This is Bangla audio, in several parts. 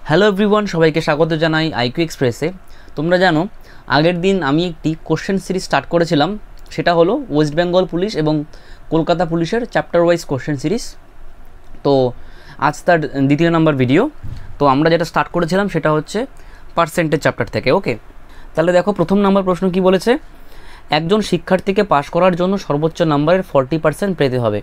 হ্যালো এভরিওয়ান, সবাইকে স্বাগত জানাই আইকিউ এক্সপ্রেসে। তোমরা জানো আগের দিন আমি একটি কোশ্চেন সিরিজ স্টার্ট করেছিলাম, সেটা হলো ওয়েস্ট বেঙ্গল পুলিশ এবং কলকাতা পুলিশের চ্যাপ্টার ওয়াইজ কোশ্চেন সিরিজ। তো আজ তার দ্বিতীয় নাম্বার ভিডিও। তো আমরা যেটা স্টার্ট করেছিলাম সেটা হচ্ছে পার্সেন্টেজ চ্যাপ্টার থেকে। ওকে, তাহলে দেখো প্রথম নাম্বার প্রশ্ন কি বলেছে, একজন শিক্ষার্থীকে পাশ করার জন্য সর্বোচ্চ নাম্বারের 40% পেতে হবে।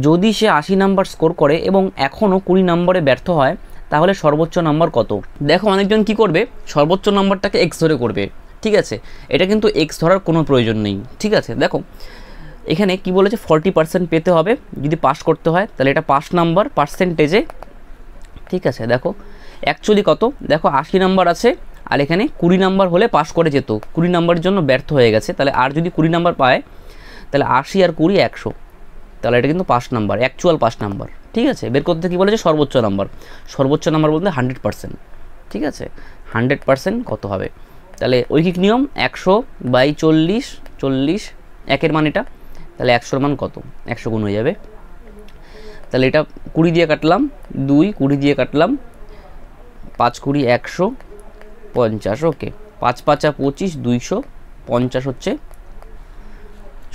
যদি সে 80 নাম্বার স্কোর করে এবং এখনও 20 নম্বরে ব্যর্থ হয়, তাহলে সর্বোচ্চ নাম্বার কত? দেখো অনেকজন কি করবে, সর্বোচ্চ নাম্বারটাকে এক্স ধরে করবে। ঠিক আছে, এটা কিন্তু এক্স ধরার কোনো প্রয়োজন নেই। ঠিক আছে, দেখো এখানে কি বলেছে, 40% পেতে হবে যদি পাস করতে হয়, তাহলে এটা পাস নাম্বার পার্সেন্টেজে। ঠিক আছে, দেখো অ্যাকচুয়ালি কত, দেখো 80 নাম্বার আছে আর এখানে 20 নাম্বার হলে পাস করে যেত, 20 নাম্বারের জন্য ব্যর্থ হয়ে গেছে। তাহলে আর যদি 20 নাম্বার পায়, তাহলে 80 আর 20 100, তাহলে এটা কিন্তু pass number, actual pass number. ঠিক আছে, বের করতে কী বলেছে, সর্বোচ্চ নাম্বার। সর্বোচ্চ নাম্বার বলতে 100%। ঠিক আছে, 100% কত হবে? তাহলে ঐকিক নিয়ম 100/40, 40 একের মান এটা, তাহলে 100-র মান কত? 100 গুণ হয়ে যাবে। তাহলে এটা 20 দিয়ে কাটলাম, 2 20 দিয়ে কাটলাম, 5 20 150। ওকে, 5 5 25, 250 হচ্ছে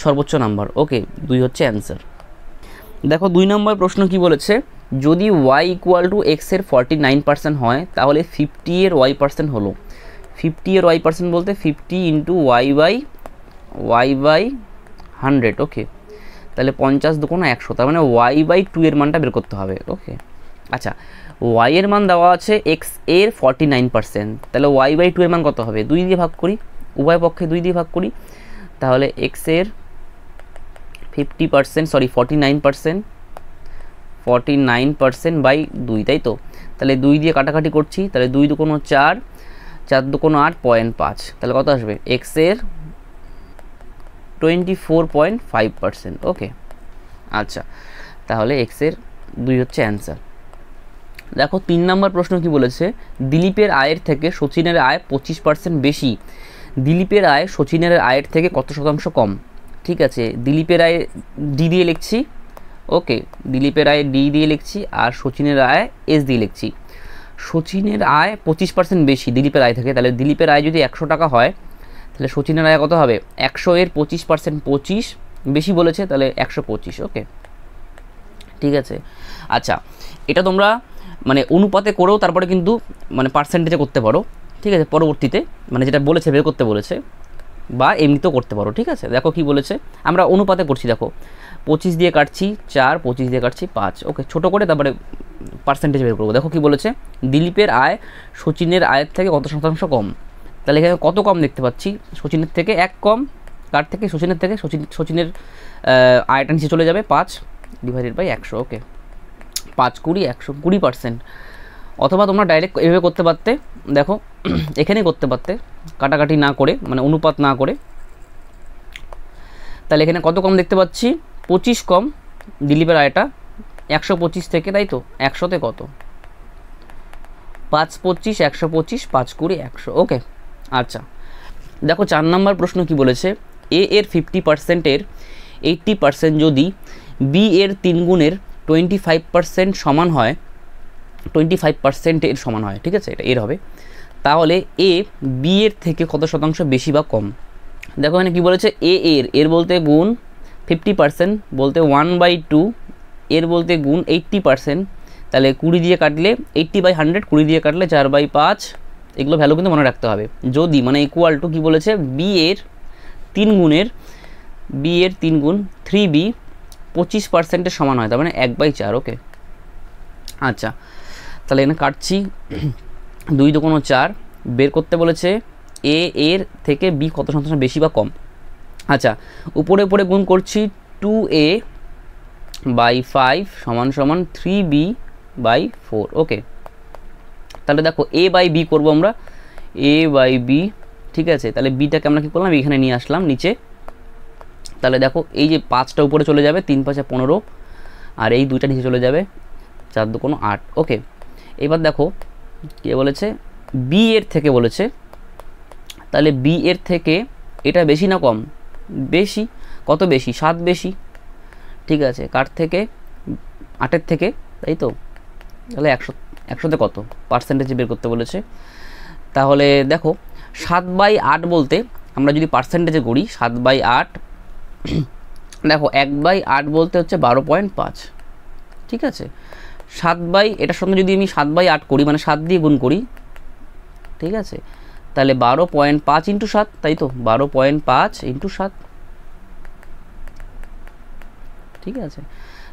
সর্বোচ্চ নাম্বার। ওকে, 2 হচ্ছে অ্যান্সার। দেখো 2 নম্বর প্রশ্ন কি বলেছে, যদি y = x এর 49% হয়, তাহলে 50 এর y% হলো। 50 এর y% বলতে 50 × y/100। ওকে, তাহলে 50 2 100, তার মানে y/2 এর মানটা বের করতে হবে। ওকে, আচ্ছা y এর মান দেওয়া আছে x এর 49%, তাহলে y/2 এর মান কত হবে? 2 দিয়ে ভাগ করি, উভয় পক্ষে 2 দিয়ে ভাগ করি, তাহলে x এর 49% / 2, তাই তো? তাহলে 2 দিয়ে কাটাকাটি করছি, তাহলে 2 2 4, 4 2 8, 0.5, তাহলে কত আসবে? x এর 24.5%। ওকে, আচ্ছা তাহলে x এর 2 হচ্ছে অ্যান্সার। দেখো 3 নম্বর প্রশ্ন কি বলেছে, দিলীপের আয়ের থেকে সচিনের আয় 25% বেশি। দিলীপের আয় সচিনের আয়ের থেকে কত শতাংশ কম? ঠিক আছে, দিলীপের আয় ডি দিয়ে লিখছি। ওকে, দিলীপের আয় ডি দিয়ে লিখছি আর সচিনের আয় এস দিয়ে লিখছি। সচিনের আয় 25% বেশি দিলীপের আয় থেকে, তাহলে দিলীপের আয় যদি 100 টাকা হয়, তাহলে সচিনের আয় কত হবে? 100 এর 25%, 25 বেশি বলেছে, তাহলে 125। ওকে, ঠিক আছে। আচ্ছা, এটা তোমরা মানে অনুপাতে করেও তারপরে কিন্তু মানে পার্সেন্টেজে করতে পারো। ঠিক আছে, পরবর্তীতে মানে যেটা বলেছে বের করতে বলেছে, বা এমনিতেও করতে পারো। ঠিক আছে, দেখো কি বলেছে, আমরা অনুপাতে করছি। দেখো 25 দিয়ে কাটছি 4, 25 দিয়ে কাটছি 5। ওকে, ছোটো করে তারপরে পার্সেন্টেজ বের করবো। দেখো কি বলেছে, দিলীপের আয় সচিনের আয়ের থেকে কত শতাংশ কম। তাহলে এখানে কত কম দেখতে পাচ্ছি, সচিনের থেকে 1 কম। কার থেকে? সচিনের থেকে। সচিনের আয়টা নিচে চলে যাবে, 5/100। ওকে, 5 20 100, 20%। অথবা তোমরা ডাইরেক্ট এভাবে করতে পারতে, দেখো এখানেই করতে পারতে, কাটাকাটি না করে, মানে অনুপাত না করে। তাহলে এখানে কত কম দেখতে পাচ্ছি? 25 কম দিলীপের আয়টা 125 থেকে, তাই তো? 100-তে কত? 5 25, 125, 5 20 100। ওকে, আচ্ছা দেখো 4 নম্বর প্রশ্ন কি বলেছে, এ এর 50%-এর 80% যদি বি এর 3 গুণের 25% সমান হয়, 25%-এর সমান হয়। ঠিক আছে, এটা এর হবে, তাহলে এ বি এর থেকে কত শতাংশ বেশি বা কম? দেখো এখানে কী বলেছে, এর বলতে গুণ, 50% বলতে 1/2, এর বলতে গুণ 80%। তাহলে 20 দিয়ে কাটলে 80/100, 20 দিয়ে কাটলে 4/5। এগুলো ভ্যালু কিন্তু মনে রাখতে হবে। যদি মানে ইকুয়াল টু কী বলেছে, বি এর 3 গুণের 3b 25%-এর সমান হয়, তার মানে 1/4। ওকে, আচ্ছা তাহলে এখানে কাটছি, 2 2 4, বের করতে বলেছে এর থেকে বি কত শতাংশ বেশি বা কম। আচ্ছা, উপরে উপরে গুণ করছি, 2a/5 = 3b/4। ওকে, তাহলে দেখো a/b করবো আমরা, a/b। ঠিক আছে, তাহলে বিটাকে আমরা কী করলাম, এখানে নিয়ে আসলাম নিচে। তাহলে দেখো এই যে 5টা উপরে চলে যাবে, 3 5 15, আর এই 2টা নিচে চলে যাবে, 4 2 8। ওকে, এবার দেখো কে বলেছে, বি এর থেকে বলেছে, তাহলে বি এর থেকে এটা বেশি না কম? বেশি। কত বেশি? 7 বেশি। ঠিক আছে, কার থেকে? 8-এর থেকে, তাই তো? তাহলে 100-তে কত পার্সেন্টেজে বের করতে বলেছে। তাহলে দেখো 7/8 বলতে আমরা যদি পার্সেন্টেজে করি 7/8, দেখো 1/8 বলতে হচ্ছে 12.5, ঠিক আছে। এটার সঙ্গে যদি আমি 7/8 করি মানে 7 দিয়ে গুণ করি, ঠিক আছে, তাহলে 12.5 × 7, তাই তো 12.5 × 7, ঠিক আছে।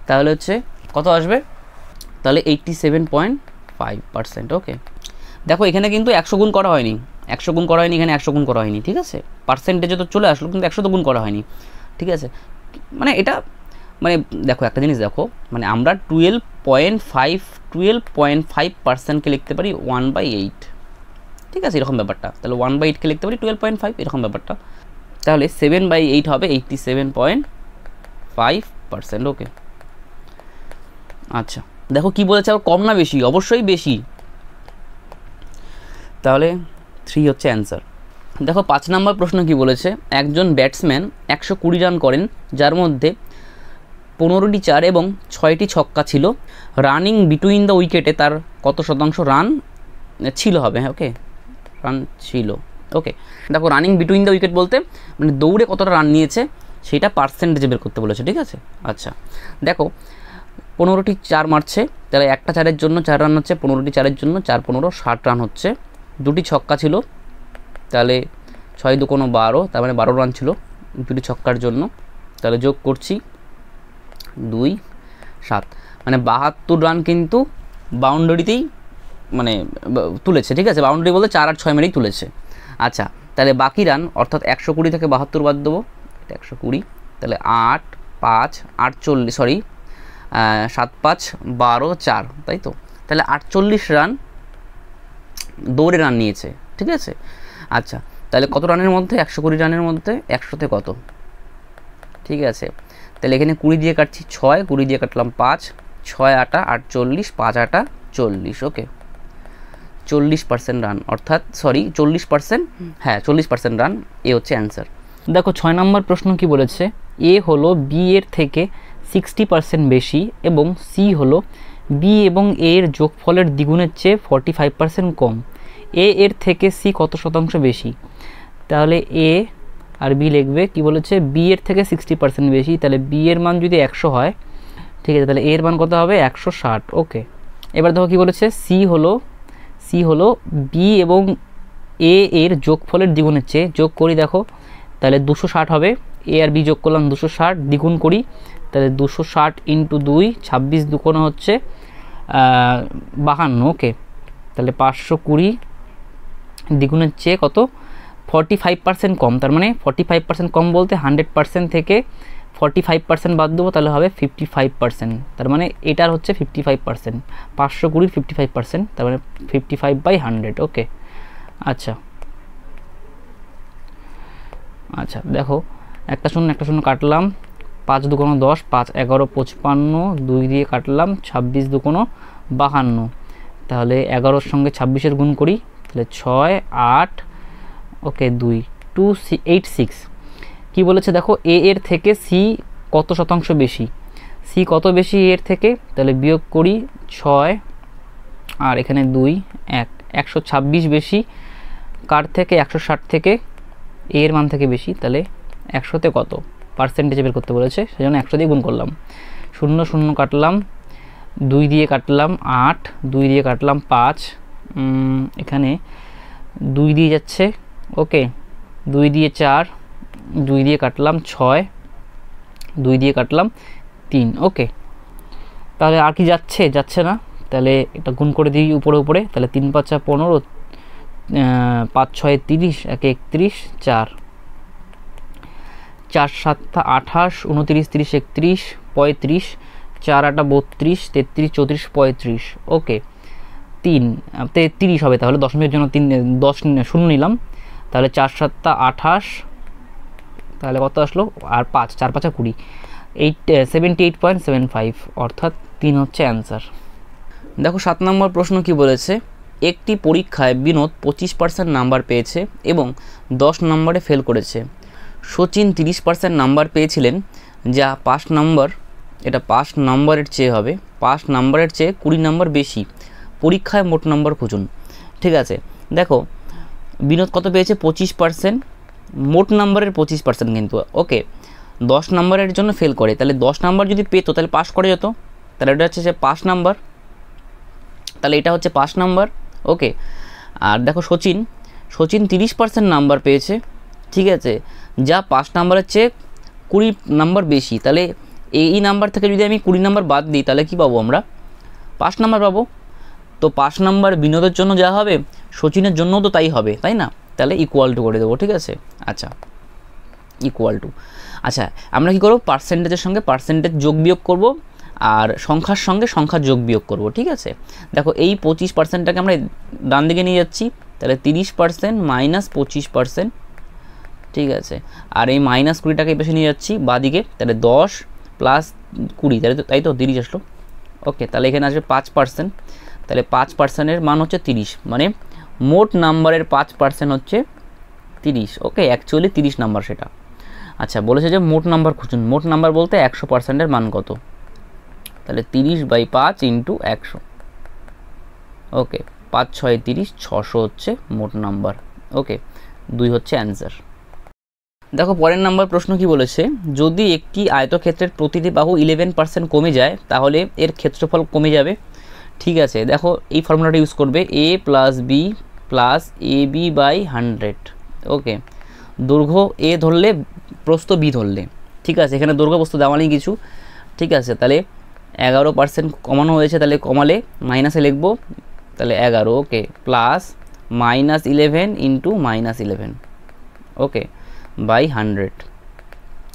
তাহলে হচ্ছে কত আসবে, তাহলে 87.5%। ওকে, দেখো এখানে কিন্তু 100 গুণ করা হয়নি, 100 গুণ করা হয়নি, এখানে 100 গুণ করা হয়নি, ঠিক আছে। পার্সেন্টেজে তো চলে আসলো কিন্তু 100 তো গুণ করা হয়নি, ঠিক আছে। মানে এটা মানে দেখো একটা জিনিস দেখো, মানে আমরা 12.5%কে লিখতে পারি 1/8, ঠিক আছে, এরকম ব্যাপারটা। তাহলে 1/8কে লিখতে পারি 12.5, এরকম ব্যাপারটা। তাহলে 7/8 হবে 87.5%। ওকে, আচ্ছা দেখো কি বলেছে, আর কম না বেশি, অবশ্যই বেশি, তাহলে 3 হচ্ছে অ্যান্সার। দেখো 5 নম্বর প্রশ্ন কি বলেছে, একজন ব্যাটসম্যান 120 রান করেন যার মধ্যে 15টি 4 এবং 6টি ছক্কা ছিল। রানিং বিটুইন দ্য উইকেটে তার কত শতাংশ রান ছিল হবে, হ্যাঁ ওকে, রান ছিল। ওকে, দেখো রানিং বিটুইন দ্য উইকেট বলতে মানে দৌড়ে কতটা রান নিয়েছে সেটা পার্সেন্টেজে বের করতে বলেছে, ঠিক আছে। আচ্ছা দেখো 15টি 4 মারছে, তাহলে একটা 4-এর জন্য 4 রান হচ্ছে, 15টি 4-এর জন্য 4-15 60 রান হচ্ছে। 2টি ছক্কা ছিল, তাহলে 6-2 12, তার মানে 12 রান ছিল 2টি ছক্কার জন্য। তাহলে যোগ করছি 2 7, মানে 72 রান কিন্তু বাউন্ডারিতেই মানে তুলেছে, ঠিক আছে। বাউন্ডারি বলতে 4 আর 6 মেরেই তুলেছে। আচ্ছা তাহলে বাকি রান অর্থাৎ 120 থেকে 72 বাদ দেবো, 120, তাহলে 8 5 48, সরি 7 5 12 4, তাই তো। তাহলে 48 রান দৌড়ে রান নিয়েছে, ঠিক আছে। আচ্ছা তাহলে কত রানের মধ্যে, 120 রানের মধ্যে 100-তে কত, ঠিক আছে। তাহলে এখানে 20 দিয়ে কাটছি 6, 20 দিয়ে কাটলাম 5, 6 8 48, 5 8 40। ওকে, 40% রান, অর্থাৎ সরি 40%, হ্যাঁ 40% রান, এ হচ্ছে অ্যান্সার। দেখো 6 নম্বর প্রশ্ন কি বলেছে, এ হলো বি এর থেকে 60% বেশি এবং সি হলো বি এবং এ এর যোগফলের দ্বিগুণের চেয়ে 45% কম। এ এর থেকে সি কত শতাংশ বেশি? তাহলে এ আর বি লিখবে, কি বলেছে, বি এর থেকে 60% বেশি, তাহলে বি এর মান যদি 100 হয়, ঠিক আছে, তাহলে এর মান কত হবে 160। ওকে, এবার দেখো কি বলেছে, সি হলো বি এবং এ এর যোগফলের দ্বিগুণের চেয়ে, যোগ করি দেখো তাহলে 260 হবে, এ আর বি যোগ করলাম 260, দ্বিগুণ করি তাহলে 260 × 2, 26 2 হচ্ছে 52। ওকে, তাহলে 520 দ্বিগুণের চেয়ে কত 45% কম, তার মানে 45% কম বলতে 100% থেকে 45% বাদ দেবো, তাহলে হবে 55%, তার মানে এটার হচ্ছে 55%, 520 55%, তার মানে 55/100। ওকে, আচ্ছা আচ্ছা দেখো একটা শূন্য কাটলাম, 5 2 10, 5 11 55, 2 দিয়ে কাটলাম 26 2 52, তাহলে 11-র সঙ্গে 26-এর গুণ করি, তাহলে 6 8, ওকে 2 286। কি বলেছে দেখো, এ এর থেকে সি কত শতাংশ বেশি, সি কত বেশি এর থেকে, তাহলে বিয়োগ করি 6 আর এখানে 2 1, 126 বেশি কার থেকে, 160 থেকে, এর মান থেকে বেশি, তাহলে 100-তে কত পার্সেন্টেজ বের করতে বলেছে, সেজন্য 100 দিয়ে গুণ করলাম, 0 0 কাটলাম, 2 দিয়ে কাটলাম 8, 2 দিয়ে কাটলাম 5, এখানে 2 দিয়ে যাচ্ছে, ওকে 2 দিয়ে 4, 2 দিয়ে কাটলাম 6, 2 দিয়ে কাটলাম 3। ওকে, তাহলে আর কি যাচ্ছে না, তাহলে এটা গুণ করে দিই উপরে, তাহলে 3 5 15, 5 6 30, 1 31, 4 4 7 28, 29 30 31 35, 4 8 32, 33 34 35। ওকে, 33 হবে, তাহলে দশমিকের জন্য 10 শূন্য নিলাম, তাহলে 4 7 28, তাহলে কত আসলো, আর 5 4 5 20, 78.75, অর্থাৎ 3 হচ্ছে অ্যান্সার। দেখো 7 নম্বর প্রশ্ন কি বলেছে, একটি পরীক্ষায় বিনোদ 25% নাম্বার পেয়েছে এবং 10 নম্বরে ফেল করেছে। সচিন 30% নাম্বার পেয়েছিলেন, যা 5 নম্বর, এটা 5 নম্বরের চেয়ে হবে, 5 নম্বরের চেয়ে 20 নম্বর বেশি। পরীক্ষায় মোট নম্বর খুঁজুন। ঠিক আছে, দেখো বিনোদ কত পেয়েছে 25%, মোট নাম্বারের 25% কিন্তু। ওকে, 10 নাম্বারের জন্য ফেল করে, তাহলে 10 নাম্বার যদি পেতো তাহলে পাস করে যেত, তাহলে এটা হচ্ছে 5 নাম্বার, তাহলে এটা হচ্ছে 5 নাম্বার। ওকে, আর দেখো সচিন 30% নাম্বার পেয়েছে, ঠিক আছে, যা 5 নাম্বারের চেয়ে 20 নাম্বার বেশি, তাহলে এই নাম্বার থেকে যদি আমি 20 নাম্বার বাদ দিই তাহলে কি পাবো আমরা? 5 নাম্বার পাবো। তো 5 নাম্বার বিনোদের জন্য যা হবে সচিনের জন্যও তো তাই হবে, তাই না? তাহলে ইকুয়াল টু করে দেবো, ঠিক আছে। আচ্ছা, ইকুয়াল টু, আচ্ছা আমরা কি করব, পার্সেন্টেজের সঙ্গে পার্সেন্টেজ যোগ বিয়োগ করব, আর সংখ্যার সঙ্গে সংখ্যা যোগ বিয়োগ করব, ঠিক আছে। দেখো এই 25%টাকে আমরা ডান দিকে নিয়ে যাচ্ছি, তাহলে 30% মাইনাস 25%, ঠিক আছে, আর এই মাইনাস 20টাকে এই পাশে নিয়ে যাচ্ছি বাঁদিকে, তাহলে 10 প্লাস 20, তাই তো 30 আসলো। ওকে, তাহলে এখানে আসবে 5%, তাহলে 5%-এর মান হচ্ছে 30, মানে মোট নাম্বারের 5% হচ্ছে 30। ওকে, অ্যাকচুয়ালি 30 নাম্বার সেটা। আচ্ছা, বলেছে যে মোট নাম্বার খুঁজুন, মোট নাম্বার বলতে 100%-এর মান কত, তাহলে 30/5 ইন্টু 100। ওকে, 5 6 30, 600 হচ্ছে মোট নাম্বার। ওকে, 2 হচ্ছে অ্যান্সার। দেখো পরের নাম্বার প্রশ্ন কি বলেছে, যদি একটি আয়তক্ষেত্রের প্রতিটি বাহু 11% কমে যায় তাহলে এর ক্ষেত্রফল কমে যাবে। ঠিক আছে, দেখো এই ফর্মুলাটা ইউজ করবে, a plus B plus ab/100। Okay, দৈর্ঘ্য a ধরলে প্রস্থ b ধরলে, ঠিক আছে, এখানে দৈর্ঘ্য প্রস্থ দেওয়া নেই কিছু, ঠিক আছে। তাহলে 11% কমানো হয়েছে, তাহলে কমালে মাইনাসে লিখবো, তাহলে 11। ওকে, প্লাস -11 ইন্টু -11, ওকে, বাই 100,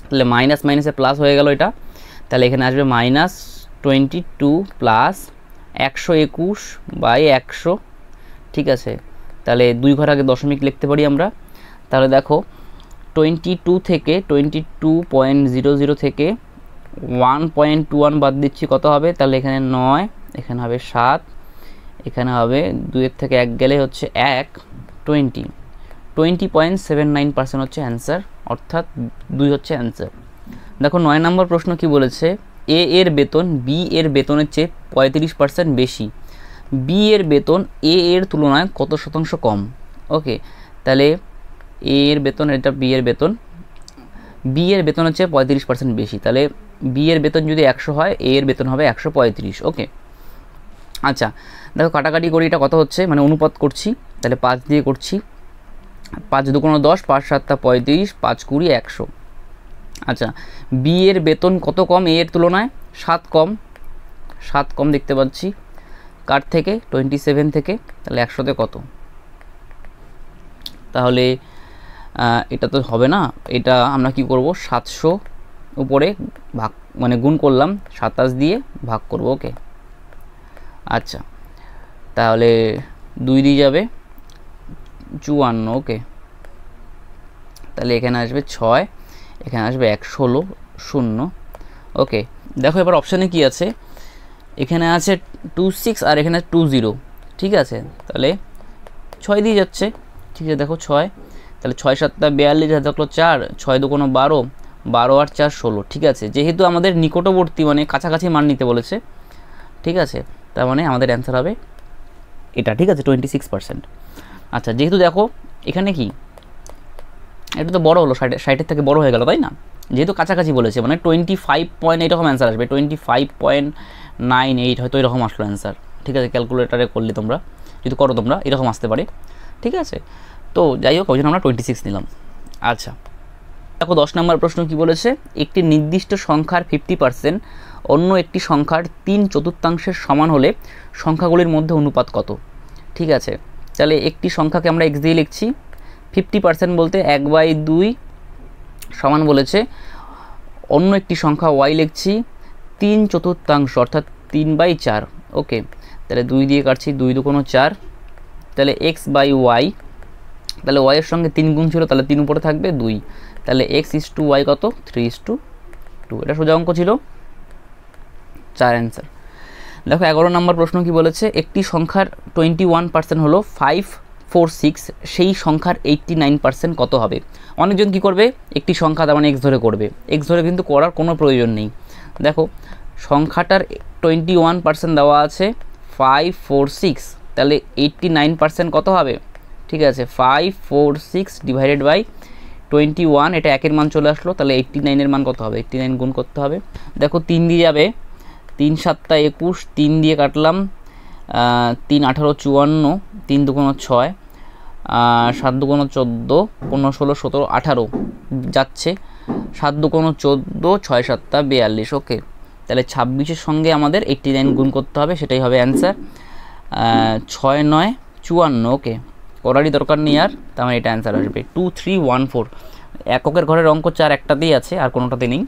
তাহলে মাইনাস মাইনাসে প্লাস হয়ে গেল এটা, তাহলে এখানে আসবে -22 প্লাস 121/100, ঠিক আছে। তাহলে 2 ঘর আগে দশমিক লিখতে পারি আমরা। তাহলে দেখো 22 থেকে 22.00 থেকে 1.21 বাদ দিচ্ছি, কত হবে? তাহলে এখানে 9, এখানে হবে 7, এখানে হবে 2-এর থেকে 1 গেলে হচ্ছে 1, 20.79% হচ্ছে অ্যান্সার, অর্থাৎ 2 হচ্ছে অ্যান্সার। দেখো 9 নম্বর প্রশ্ন কি বলেছে, এ এর বেতন বি এর বেতনের চেয়ে 35% বেশি, বি এর বেতন এ এর তুলনায় কত শতাংশ কম? ওকে, তাহলে এ এর বেতন, এটা বি এর বেতন, বি এর বেতন হচ্ছে 35% বেশি, তাহলে বি এর বেতন যদি 100 হয় এ এর বেতন হবে 135। ওকে, আচ্ছা দেখো কাটাকাটি করি, এটা কত হচ্ছে, মানে অনুপাত করছি, তাহলে 5 দিয়ে করছি, 5 2 10, 5 7 35, 5 20 100। আচ্ছা, বি এর বেতন কত কম এ এর তুলনায়? 7 কম, 7 কম দেখতে পাচ্ছি, কার থেকে? 27 থেকে, তাহলে 100-তে কত? তাহলে এটা তো হবে না, এটা আমরা কি করব, 700 উপরে ভাগ, মানে গুণ করলাম, 27 দিয়ে ভাগ করব। ওকে, আচ্ছা তাহলে 2 দিয়ে যাবে 54। ওকে, তাহলে এখানে আসবে 6, এখানে আসবে 116 0। ওকে, দেখো এবার অপশানে কি আছে, এখানে আছে 26 আর এখানে 20, ঠিক আছে, তাহলে 6 দিয়ে যাচ্ছে, ঠিক আছে। দেখো 6, তাহলে 6 7 42, হাতে থাকলো 4, 6 2 12, 12 আর 4 16, ঠিক আছে। যেহেতু আমাদের নিকটবর্তী মানে কাছাকাছি মান নিতে বলেছে, ঠিক আছে, তার মানে আমাদের অ্যান্সার হবে এটা, ঠিক আছে, 26%। আচ্ছা, যেহেতু দেখো এখানে কি এটা তো বড় হলো, 60-এর থেকে বড় হয়ে গেল, তাই না? যেহেতু কাছাকাছি বলেছে, মানে 25 পয়েন্ট এরকম অ্যান্সার আসবে, 25.98 হয়তো এরকম আসলো অ্যান্সার, ঠিক আছে। ক্যালকুলেটারে করলে তোমরা যদি করো তোমরা এরকম আসতে পারে, ঠিক আছে। তো যাই হোক, ওই জন্য আমরা 26 নিলাম। আচ্ছা দেখো 10 নম্বর প্রশ্ন কি বলেছে, একটি নির্দিষ্ট সংখ্যার 50% অন্য একটি সংখ্যার 3/4 সমান হলে সংখ্যাগুলির মধ্যে অনুপাত কত? ঠিক আছে, তাহলে একটি সংখ্যাকে আমরা x দিয়ে লিখছি, 50% বলতে 1/2 সমান বলেছে, অন্য একটি সংখ্যা y লিখছি 3/4 অর্থাৎ 3/4। ওকে, তাহলে 2 দিয়ে কাটছি, 2 2 4, তাহলে x/y, তাহলে y এর সঙ্গে 3 গুণ ছিল, তাহলে 3 উপরে থাকবে 2, তাহলে x/y কত? 3/2। এটা সোজা অঙ্ক ছিল, 4 অ্যান্সার। দেখো 11 নম্বর প্রশ্ন কি বলেছে, একটি সংখ্যার 21% হলো 546, সেই সংখ্যার 89% কত হবে? অনেকজন কি করবে, একটি সংখ্যা তার মানে x ধরে করবে, x ধরে কিন্তু করার কোনো প্রয়োজন নেই। দেখো সংখ্যাটার 21% দেওয়া আছে, 546, তাহলে 89% কত হবে? ঠিক আছে, 546 ডিভাইডেড বাই 21, এটা একের মান চলে আসলো, তাহলে 89-এর মান কত হবে? 89 গুণ করতে হবে। দেখো 3 দিয়ে যাবে, 3 7 21, 3 দিয়ে কাটলাম, 3 18 54, 3 2 6, 7 2 14, 15 16 17 18 যাচ্ছে, 7 2 14, 6 7 42, ওকে। তাহলে 26-এর সঙ্গে আমাদের 89 গুণ করতে হবে, সেটাই হবে অ্যান্সার। 6 9 54, ওকে, করারই দরকার নেই আর, তার মানে এটা অ্যান্সার আসবে 2314। এককের ঘরের অঙ্ক 4 একটাতেই আছে, আর কোনোটাতে নেই,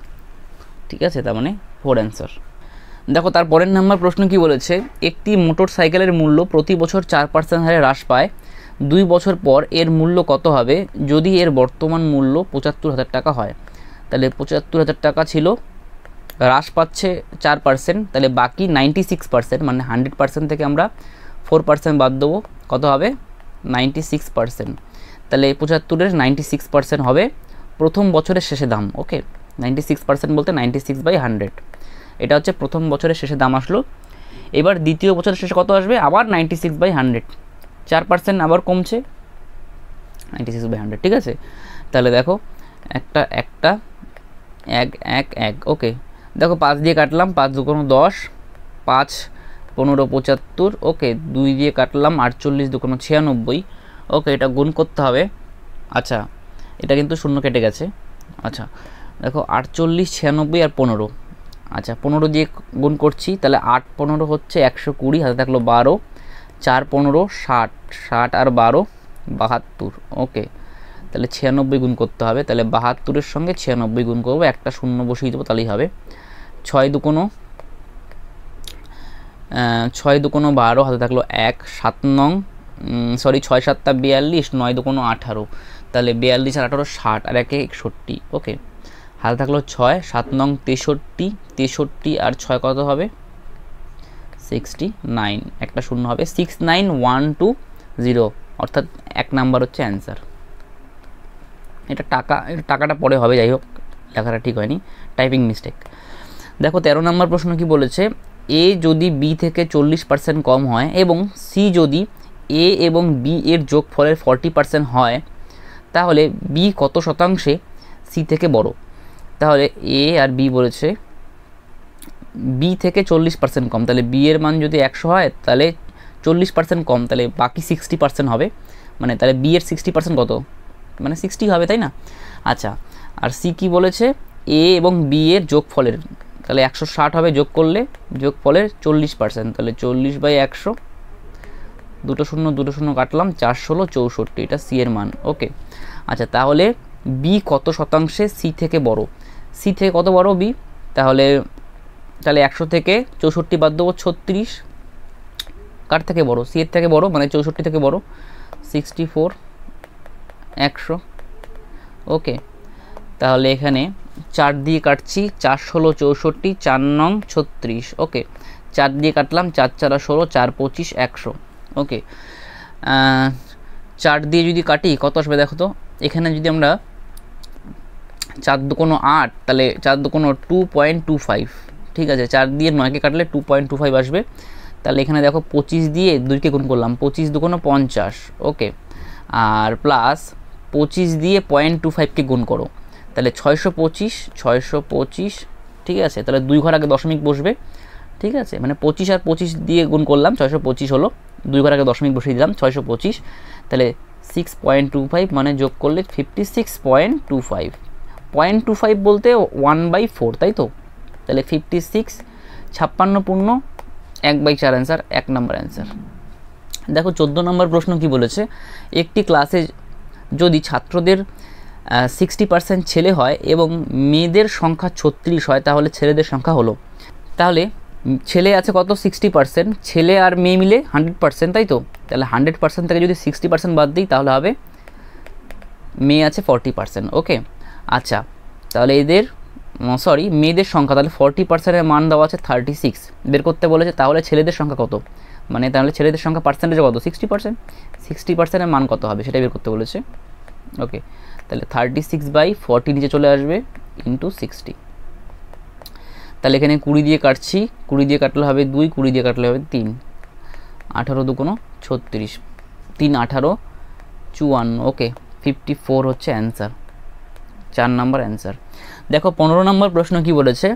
ঠিক আছে, তার মানে 4 অ্যান্সার। দেখো তার পরের নাম্বার প্রশ্ন কি বলেছে, একটি মোটর সাইকেলের মূল্য প্রতি বছর 4% হারে হ্রাস পায়, 2 বছর পর এর মূল্য কত হবে যদি এর বর্তমান মূল্য 75,000 টাকা হয়? তাহলে 75,000 টাকা ছিল, হ্রাস পাচ্ছে 4%, তাহলে বাকি 96%, মানে 100% থেকে আমরা 4% বাদ দেবো, কত হবে? 96%। তাহলে 75-এর 96% হবে প্রথম বছরের শেষে দাম, ওকে। 96% বলতে 96/100, এটা হচ্ছে প্রথম বছরের শেষে দাম আসলো। এবার দ্বিতীয় বছরের শেষে কত আসবে? আবার 96/100, 4% আবার কমছে, 96/100, ঠিক আছে। তাহলে দেখো একটা 1 1 1, ওকে। দেখো 5 দিয়ে কাটলাম, 5 2 10, 5 15 75, ওকে। 2 দিয়ে কাটলাম, 48 2 96, ওকে, এটা গুণ করতে হবে। আচ্ছা, এটা কিন্তু শূন্য কেটে গেছে। আচ্ছা দেখো 48 96 আর 15, আচ্ছা 15 দিয়ে গুণ করছি, তাহলে 8 15 হচ্ছে 120, হাতে থাকলো 12, 4 15 60, 60 আর 12 72, ওকে। তাহলে 96 গুণ করতে হবে, তাহলে 72-এর সঙ্গে 96 গুণ করবো, একটা শূন্য বসিয়ে দেবো, তাহলেই হবে। 6 2 12, হাতে থাকলো 1, 7 9, সরি 6 7 42, 9 2 18, তাহলে 42 আর 18 60, আর 1 61, ওকে। হাতে থাকলো 6, 7 9 63, 63 আর 6 কত হবে? 69, একটা শূন্য হবে, 69120, অর্থাৎ 1 নাম্বার হচ্ছে অ্যান্সার। এটা টাকাটা পরে হবে, যাই হোক লেখাটা ঠিক হয়নি, টাইপিং মিস্টেক। দেখো 13 নম্বর প্রশ্ন কি বলেছে, এ যদি বি থেকে 40% কম হয় এবং সি যদি এ এবং বি এর যোগফলের 40% হয়, তাহলে বি কত শতাংশে সি থেকে বড়? তাহলে এ আর বি বলেছে বি থেকে 40% কম, তাহলে বি এর মান যদি 100 হয়, তাহলে 40% কম, তাহলে বাকি 60% হবে, মানে তাহলে বি এর 60% কত? মানে 60 হবে, তাই না? আচ্ছা, আর সি কি বলেছে? এ এবং বি এর যোগফলের, তাহলে 160 হবে, যোগ করলে যোগফলের 40%, তাহলে 40/100, 2 শূন্য কাটলাম, 4 16 64, এটা সি এর মান, ওকে। আচ্ছা, তাহলে বি কত শতাংশে সি থেকে বড়? সি থেকে কত বড় বি? তাহলে 100 থেকে 64 বাদ দেবো, 36, কার থেকে বড়? সি এর থেকে বড়, মানে 64 থেকে বড়, 64 100, ওকে। তাহলে এখানে 4 দিয়ে কাটছি, 4 16 64, 4 9 36, ওকে। 4 দিয়ে কাটলাম, 4 4 16, 4 25 100, ওকে। 4 দিয়ে যদি কাটি কত আসবে দেখো তো, এখানে যদি আমরা 4 2 8, তাহলে 4 2 2.25, ঠিক আছে। 4 দিয়ে 9কে কাটলে 2.25 আসবে, তাহলে এখানে দেখো 25 দিয়ে 2কে গুণ করলাম, 25 2 50, ওকে। আর প্লাস 25 দিয়ে 0.25কে গুণ করো, তাহলে 625, ঠিক আছে। তাহলে 2 ঘর আগে দশমিক বসবে, ঠিক আছে, মানে 25 আর 25 দিয়ে গুণ করলাম, 625 হলো, 2 ঘর আগে দশমিক বসিয়ে দিলাম, 625, তাহলে 6.25, মানে যোগ করলে 56.25, 0.25 বলতে 1/4, তাই তো? তাহলে 56, 56 পূর্ণ 1/4 অ্যান্সার, 1 নম্বর অ্যান্সার। দেখো 14 নম্বর প্রশ্ন কি বলেছে, একটি ক্লাসে যদি ছাত্রদের 60% ছেলে হয় এবং মেয়েদের সংখ্যা 36 হয়, তাহলে ছেলেদের সংখ্যা হলো? তাহলে ছেলে আছে কত? 60%, ছেলে আর মেয়ে মিলে 100%, তাই তো? তাহলে 100% থেকে যদি 60% বাদ দিই, তাহলে হবে মেয়ে আছে 40%, ওকে। আচ্ছা, তাহলে এদের মেয়েদের সংখ্যা, তাহলে 40%-এর মান দেওয়া আছে 36, বের করতে বলেছে, তাহলে ছেলেদের সংখ্যা কত? মানে তাহলে ছেলেদের সংখ্যা পার্সেন্টেজ কত? 60%, 60%-এর মান কত হবে সেটাই বের করতে বলেছে, ওকে। তাহলে 36/40 নিচে চলে আসবে, ইন্টু 60। তাহলে এখানে 20 দিয়ে কাটছি, 20 দিয়ে কাটলে হবে 2, 20 দিয়ে কাটলে হবে 3, 18 দুগুণ 36, 3 18 54, ওকে 54 হচ্ছে অ্যান্সার, 4 নম্বর অ্যান্সার। দেখো 15 নম্বর প্রশ্ন কি বলেছে,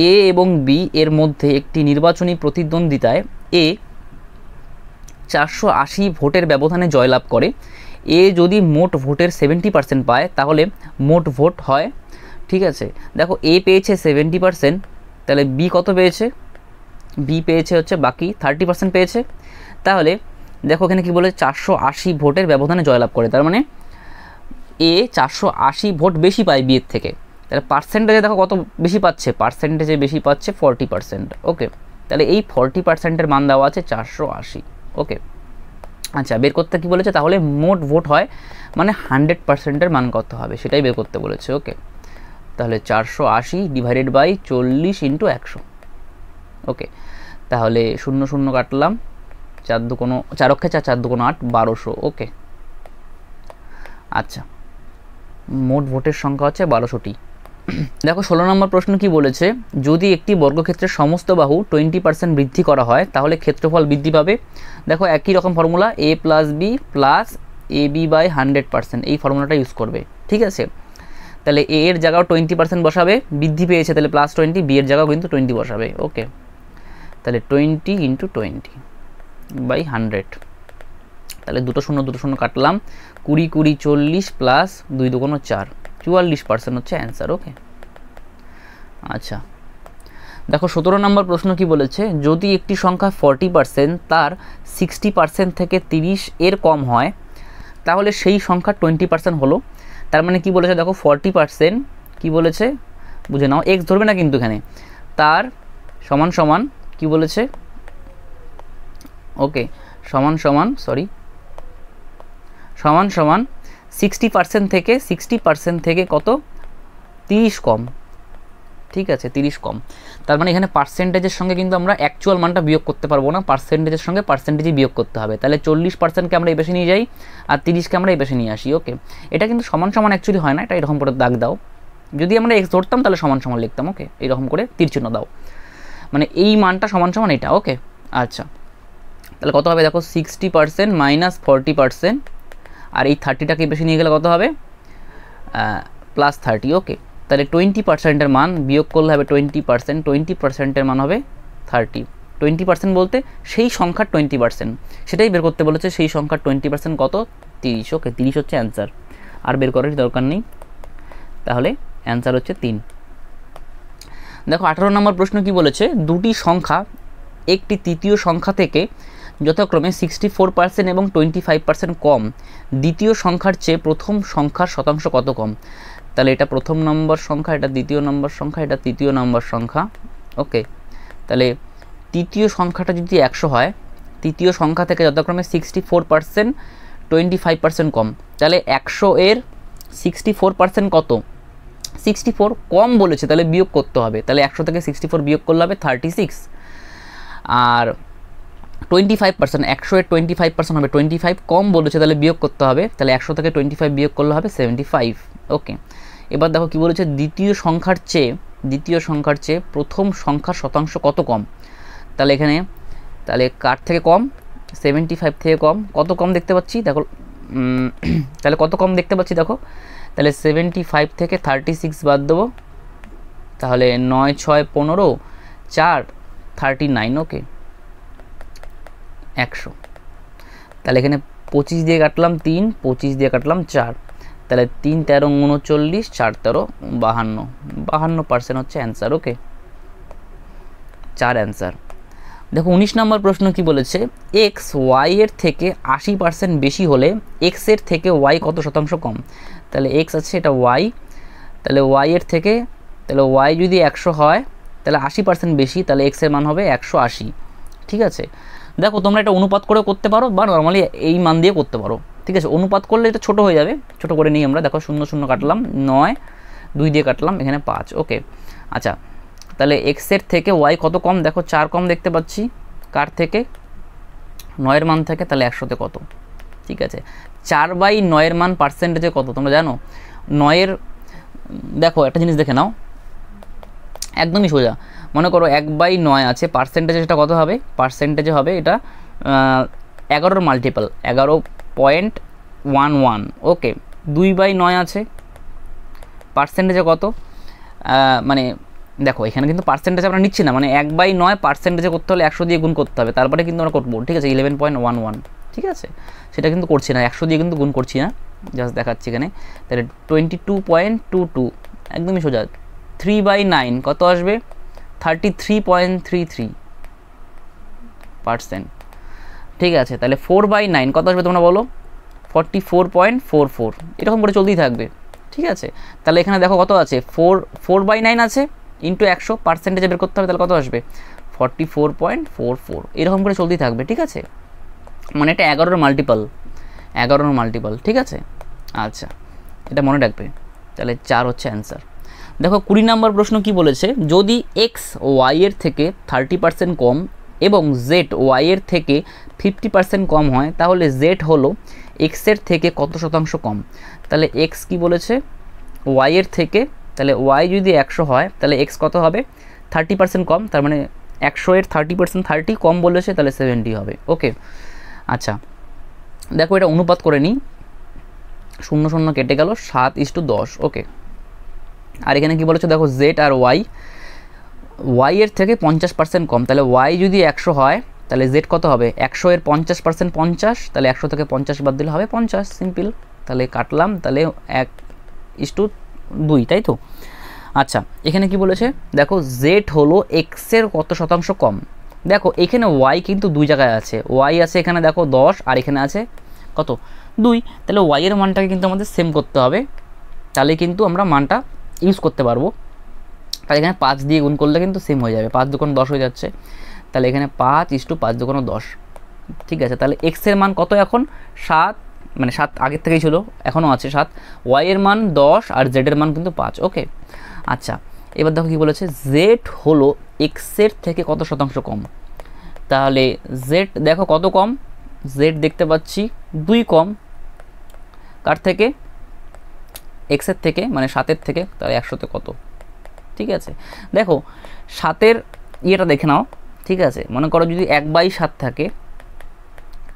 এ এবং বি এর মধ্যে একটি নির্বাচনী প্রতিদ্বন্দ্বিতায় এ 480 ভোটের ব্যবধানে জয়লাভ করে। এ যদি মোট ভোটের 70% পায় তাহলে মোট ভোট হয়, ঠিক আছে। দেখো এ পেয়েছে 70%, তাহলে বি কত পেয়েছে, বি পেয়েছে হচ্ছে বাকি 30% পেয়েছে। তাহলে দেখো এখানে কি বলে 480 ভোটের ব্যবধানে জয়লাভ করে, তার মানে এ 480 ভোট বেশি পায় বি এর থেকে। তাহলে পার্সেন্টেজে দেখো কত বেশি পাচ্ছে, পার্সেন্টেজে বেশি পাচ্ছে 40%, ওকে। তাহলে এই 40%-এর মান দেওয়া আছে 480, ওকে। আচ্ছা বের করতে কি বলেছে, তাহলে মোট ভোট হয় মানে 100%-এর মান কত হবে সেটাই বের করতে বলেছে, ওকে। তাহলে 480 ডিভাইডেড বাই 40 × 100, ওকে। তাহলে 0 0 কাটলাম, 4 দুগুণ 4 অক্ষে 4, 4 দুগুণ 8, 1200, ওকে। আচ্ছা মোট ভোটের সংখ্যা হচ্ছে 1200টি। দেখো 16 নম্বর প্রশ্ন কি বলেছে, যদি একটি বর্গক্ষেত্রের সমস্ত বাহু 20% বৃদ্ধি করা হয় তাহলে ক্ষেত্রফল বৃদ্ধি পাবে। দেখো একই রকম ফর্মুলা, a + b + ab/100%, এই ফর্মুলাটা ইউজ করবে, ঠিক আছে। তাহলে a এর জায়গাও 20% বসাবে, বৃদ্ধি পেয়েছে তাহলে +20, b এর জায়গাও কিন্তু 20 বসাবে, ওকে। তাহলে 20 × 20/100, তাহলে 2 0 2 0 কাটলাম, 20 20 40 প্লাস 2 দুগুণ 4, 44% হচ্ছে অ্যান্সার, ওকে। আচ্ছা দেখো 17 নম্বর প্রশ্ন কি বলেছে, যদি একটি সংখ্যা 40% তার 60% থেকে 30 এর কম হয় তাহলে সেই সংখ্যা 20% হলো। তার মানে কি বলেছে দেখো 40% কি বলেছে বুঝে নাও, এক্স ধরবে না কিন্তু এখানে, তার সমান সমান কি বলেছে, ওকে, সমান সমান 60% থেকে কত 30 কম, ঠিক আছে 30 কম। তার মানে এখানে পার্সেন্টেজের সঙ্গে কিন্তু আমরা অ্যাকচুয়াল মানটা বিয়োগ করতে পারবো না, পার্সেন্টেজের সঙ্গে পার্সেন্টেজই বিয়োগ করতে হবে। তাহলে 40%কে আমরা এই পাশে নিয়ে যাই আর 30কে আমরা এই পাশে নিয়ে আসি, ওকে। এটা কিন্তু সমান সমান অ্যাকচুয়ালি হয় না, এটা এরকম করে দাগ দাও, যদি আমরা এক্স ধরতাম তাহলে সমান সমান লিখতাম, ওকে। এইরকম করে তীর চিহ্ন দাও, মানে এই মানটা সমান সমান এটা, ওকে। আচ্ছা তাহলে কত হবে দেখো 60% - 40%, আর এই 30টাকে বেশি নিয়ে গেলে কত হবে +30, ওকে। তাহলে 20%-এর মান বিয়োগ করলে হবে 20%, 20%-এর মান হবে 30। 20% বলতে সেই সংখ্যার 20%, সেটাই বের করতে বলেছে, সেই সংখ্যার 20% কত 30, ওকে। 30 হচ্ছে অ্যান্সার, আর বের করার দরকার নেই, তাহলে অ্যান্সার হচ্ছে 3। দেখো 18 নম্বর প্রশ্ন কি বলেছে, দুটি সংখ্যা একটি তৃতীয় সংখ্যা থেকে যথাক্রমে 64% এবং 25% কম, দ্বিতীয় সংখ্যার চেয়ে প্রথম সংখ্যার শতাংশ কত কম। তাহলে এটা প্রথম নম্বর সংখ্যা, এটা দ্বিতীয় নম্বর সংখ্যা, এটা তৃতীয় নম্বর সংখ্যা, ওকে। তাহলে তৃতীয় সংখ্যাটা যদি 100 হয়, তৃতীয় সংখ্যা থেকে যথাক্রমে 64% 25% কম, তাহলে 100 এর 64% কত 64 কম বলেছে, তাহলে বিয়োগ করতে হবে, তাহলে 100 থেকে 64 বিয়োগ করলে হবে 36, আর 25% 100 এর 25% হবে 25 কম বলেছে, তাহলে বিয়োগ করতে হবে, তাহলে 100 থেকে 25 বিয়োগ করলে হবে 75, ওকে। এবার দেখো কি বলেছে, দ্বিতীয় সংখ্যার চেয়ে প্রথম সংখ্যার শতাংশ কত কম। তাহলে এখানে তাহলে কার থেকে কম 75 থেকে কম, কত কম দেখতে পাচ্ছি দেখো, তাহলে কত কম দেখতে পাচ্ছি দেখো, তাহলে 75 থেকে 36 বাদ দেবো, তাহলে 9 6 15 4 39, ওকে 100। তাহলে এখানে 25 দিয়ে কাটলাম 3, 25 দিয়ে কাটলাম 4, তাহলে 3 13 39, 4 13 52, 52% হচ্ছে অ্যান্সার, ওকে। 4 অ্যান্সার। দেখো 19 নম্বর প্রশ্ন কি বলেছে, এক্স ওয়াই এর থেকে 80% বেশি হলে এক্স এর থেকে ওয়াই কত শতাংশ কম। তাহলে এক্স আছে, এটা ওয়াই, তাহলে ওয়াই এর থেকে, তাহলে ওয়াই যদি 100 হয় তাহলে 80% বেশি, তাহলে এক্স এর মান হবে 180, ঠিক আছে। দেখো তোমরা এটা অনুপাত করে করতে পারো বা নর্মালি এই মান দিয়ে করতে পারো, ঠিক আছে। অনুপাত করলে এটা ছোট হয়ে যাবে, ছোট করে নিই আমরা, দেখো 0 0 কাটলাম, 9 2 দিয়ে কাটলাম, এখানে 5, ওকে। আচ্ছা তাহলে এক্স এর থেকে ওয়াই কত কম, দেখো 4 কম দেখতে পাচ্ছি, কার থেকে 9 এর মান থেকে, তাহলে 100-তে কত, ঠিক আছে। 4/9 এর মান পার্সেন্টেজে কত তোমরা জানো, 9 এর দেখো একটা জিনিস দেখে নাও, একদমই সোজা, মনে করো 1/9 আছে, পার্সেন্টেজে সেটা কত হবে, পার্সেন্টেজে হবে এটা 11 মাল্টিপল 11.11, ওকে। 2/9 আছে, পার্সেন্টেজে কত, মানে দেখো এখানে কিন্তু পার্সেন্টেজ আমরা নিচ্ছি না, মানে 1/9 পার্সেন্টেজে করতে হলে 100 দিয়ে গুণ করতে হবে, তারপরে কিন্তু আমরা করবো, ঠিক আছে। 11.11, ঠিক আছে, সেটা কিন্তু করছি না, 100 দিয়ে কিন্তু গুণ করছি না, জাস্ট দেখাচ্ছি এখানে। তাহলে 22.22 একদমই সোজা। 3/9 কত আসবে, 33.33%, ঠিক আছে। তাহলে 4/9 কত আসবে তোমরা বলো, 44.44, এরকম করে চলতেই থাকবে, ঠিক আছে। তাহলে এখানে দেখো কত আছে, 4/9 আছে ইন্টু 100, পার্সেন্টেজে বের করতে হবে, তাহলে কত আসবে 44.44, এরকম করে চলতেই থাকবে, ঠিক আছে। মানে এটা 11 মাল্টিপল, ঠিক আছে। আচ্ছা, এটা মনে রাখবে। তাহলে 4 হচ্ছে অ্যান্সার। দেখো 20 নম্বর প্রশ্ন কি বলেছে, যদি এক্স ওয়াই এর থেকে 30% কম এবং জেড ওয়াই এর থেকে 50% কম হয়, তাহলে জেড হলো এক্সের থেকে কত শতাংশ কম। তাহলে এক্স কি বলেছে, ওয়াই এর থেকে, তাহলে ওয়াই যদি 100 হয় তাহলে এক্স কত হবে, 30% কম, তার মানে 100 এর 30% 30 কম বলেছে, তাহলে 70 হবে, ওকে। আচ্ছা দেখো এটা অনুপাত করে নিই, 0 0 কেটে গেল, 7:10, ওকে। আর এখানে কি বলেছে দেখো, জেড আর ওয়াই এর থেকে 50% কম, তাহলে ওয়াই যদি 100 হয় তাহলে জেড কত হবে, 100 এর 50% 50, তাহলে 100 থেকে 50 বাদ দিলে হবে 50, সিম্পল। তাহলে কাটলাম, তাহলে 1:2, তাই তো। আচ্ছা এখানে কি বলেছে দেখো, জেড হলো এক্সের কত শতাংশ কম। দেখো এখানে ওয়াই কিন্তু দুই জায়গায় আছে, ওয়াই আছে এখানে দেখো 10, আর এখানে আছে কত 2, তাহলে ওয়াই এর মানটাকে কিন্তু আমাদের সেম করতে হবে, তাহলে কিন্তু আমরা মানটা ইউজ করতে পারবো। তাহলে এখানে 5 দিয়ে গুণ করলে কিন্তু সেম হয়ে যাবে, 5 2 10 হয়ে যাচ্ছে, তাহলে এখানে 5:5 2 10, ঠিক আছে। তাহলে এক্স এর মান কত এখন 7, মানে 7 আগের থেকেই ছিল, এখনও আছে 7, ওয়াই এর মান 10 আর জেড এর মান কিন্তু 5, ওকে। আচ্ছা এবার দেখো কি বলেছে, জেড হলো এক্সের থেকে কত শতাংশ কম। তাহলে জেড দেখো কত কম, জেড দেখতে পাচ্ছি 2 কম, কার থেকে, এক্সের থেকে, মানে 7-এর থেকে, তাহলে 100-তে কত, ঠিক আছে। দেখো 7-এর ইয়েটা দেখে নাও, ঠিক আছে। মনে করো যদি 1/7 থাকে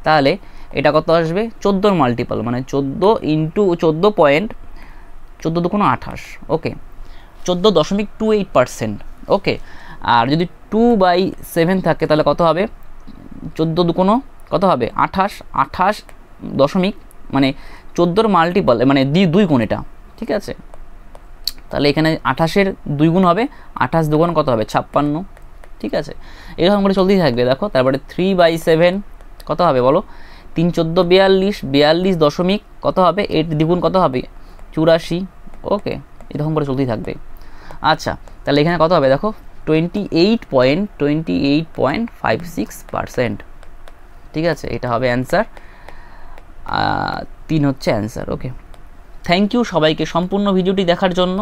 তাহলে এটা কত আসবে, 14 মাল্টিপল, মানে 14 ইন্টু 14 দুগুণ 28, ওকে, 14.28%, ওকে। আর যদি 2/7 থাকে তাহলে কত হবে, 14 দুগুণ কত হবে 28 দশমিক, মানে 14 মাল্টিপল, মানে 2 গুণ এটা, ঠিক আছে। তাহলে এখানে 28-এর 2 গুণ হবে, 28 দুগুণ কত হবে 56, ঠিক আছে। এরকম করে চলতেই থাকবে। দেখো তারপরে 3/7 কত হবে বলো, 3 14 42 দশমিক কত হবে, 8 দ্বিগুণ কত হবে 84, ওকে, এরকম করে চলতেই থাকবে। আচ্ছা তাহলে এখানে কত হবে দেখো, 28.56%, ঠিক আছে, এটা হবে অ্যান্সার, 3 হচ্ছে অ্যান্সার, ওকে। থ্যাংক ইউ সবাইকে সম্পূর্ণ ভিডিওটি দেখার জন্য।